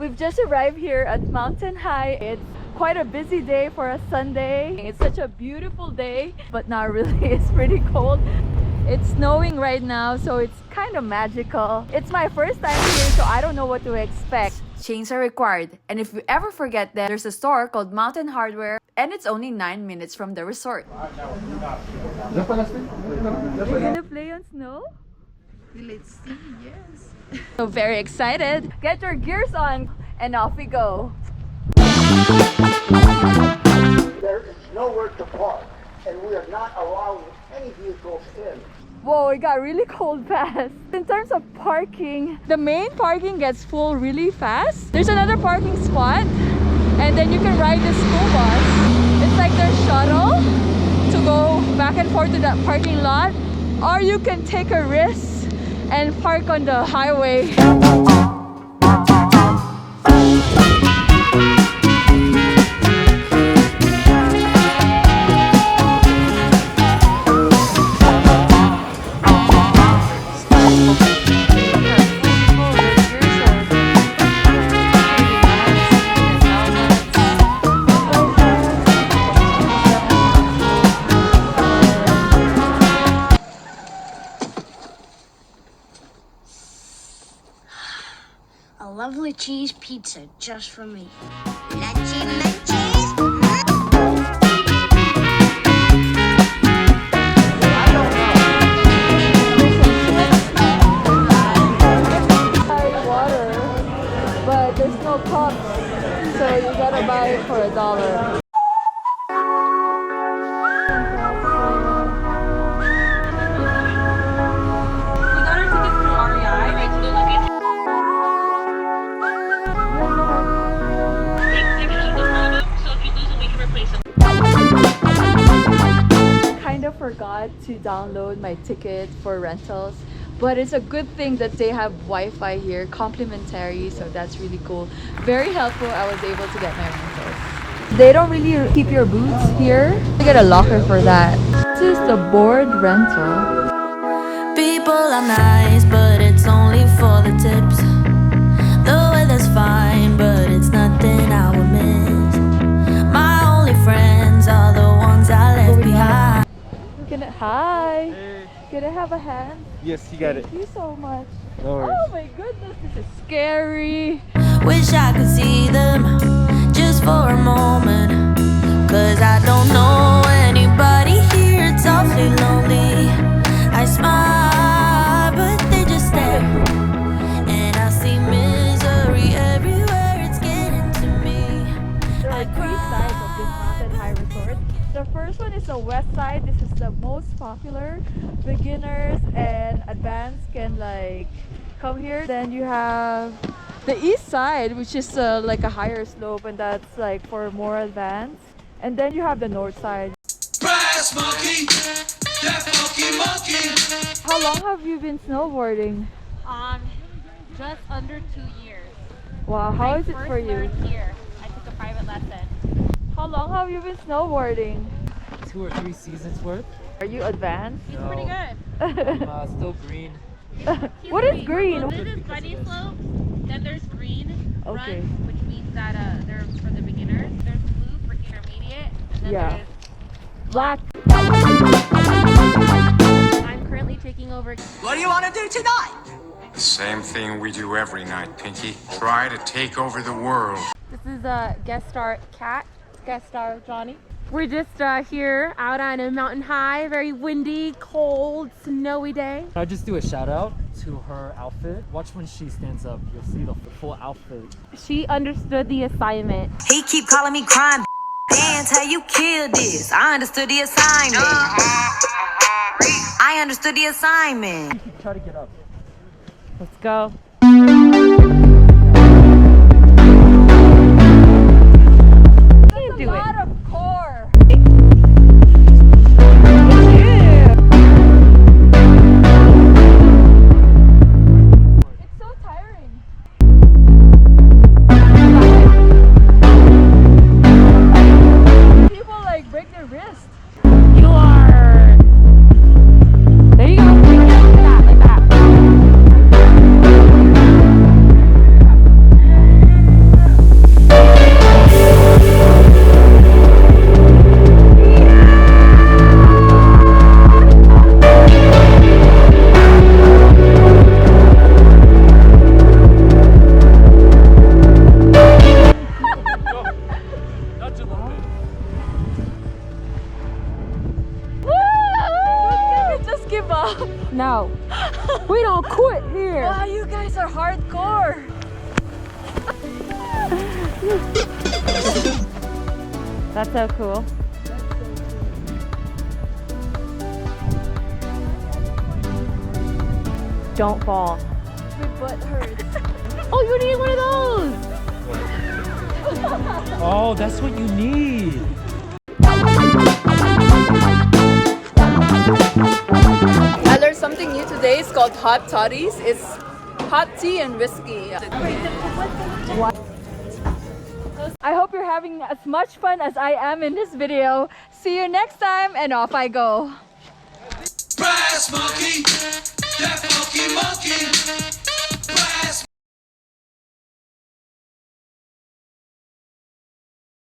We've just arrived here at Mountain High. It's quite a busy day for a Sunday. It's such a beautiful day, but not really. It's pretty cold. It's snowing right now, so it's kind of magical. It's my first time here, so I don't know what to expect. Chains are required, and if you ever forget them, there's a store called Mountain Hardware, and it's only 9 minutes from the resort. You're gonna play on snow? Let's see, yes. So very excited. Get your gears on, and off we go. There is nowhere to park, and we are not allowing any vehicles in. Whoa, it got really cold fast. In terms of parking, the main parking gets full really fast. There's another parking spot, and then you can ride the school bus. It's like their shuttle to go back and forth to that parking lot, or you can take a risk and park on the highway. A lovely cheese pizza just for me. Water, but there's no cups, so you gotta buy it for $1. Forgot to download my ticket for rentals, but it's a good thing that they have Wi-Fi here, complimentary, so that's really cool. Very helpful. I was able to get my rentals. They don't really keep your boots here. You get a locker for that. This is the board rental. People are nice, but it's only for the tips. The weather's fine, but it's nothing I would miss. My only friends are the ones I left behind. Hi. Hey. Can I have a hand? Yes, you got it. Thank you so much. No worries. Oh my goodness, this is scary. Wish I could see them just for a moment, 'cause I don't know anybody here. It's awfully lonely. I smile, but they just stare, and I see misery everywhere. It's getting to me. There are three sides of this Mountain High Resort. The first one is the west side. This is the most popular. Beginners and advanced can like come here. Then you have the east side, which is like a higher slope, and that's like for more advanced. And then you have the north side. Brass monkey, that monkey. How long have you been snowboarding? Just under 2 years. Wow, how is it for you? First year, I took a private lesson. How long have you been snowboarding? 2 or 3 seasons worth. Are you advanced? He's pretty good. I'm still green. What is green? So this is bunny slope. Then there's green Okay. runs, which means that they're for the beginners. There's blue for intermediate, and then Yeah. there's Black. I'm currently taking over. What do you want to do tonight? The same thing we do every night, Pinky. Try to take over the world. This is guest star Kat, guest star Johnny. We're just here out on a mountain high, very windy, cold, snowy day. I'll just do a shout out to her outfit. Watch when she stands up. You'll see the full outfit. She understood the assignment. He keep calling me crime. Dance how you killed this. I understood the assignment. I understood the assignment. Try to get up. Let's go. That's a lot of core. It's so tiring. People like break their wrist. You are. There you go. Like that. That's so cool. Don't fall. My butt hurts. Oh, you need one of those! Oh, that's what you need. I learned something new today. It's called hot toddies. It's hot tea and whiskey. I hope you're having as much fun as I am in this video. See you next time, and off I go.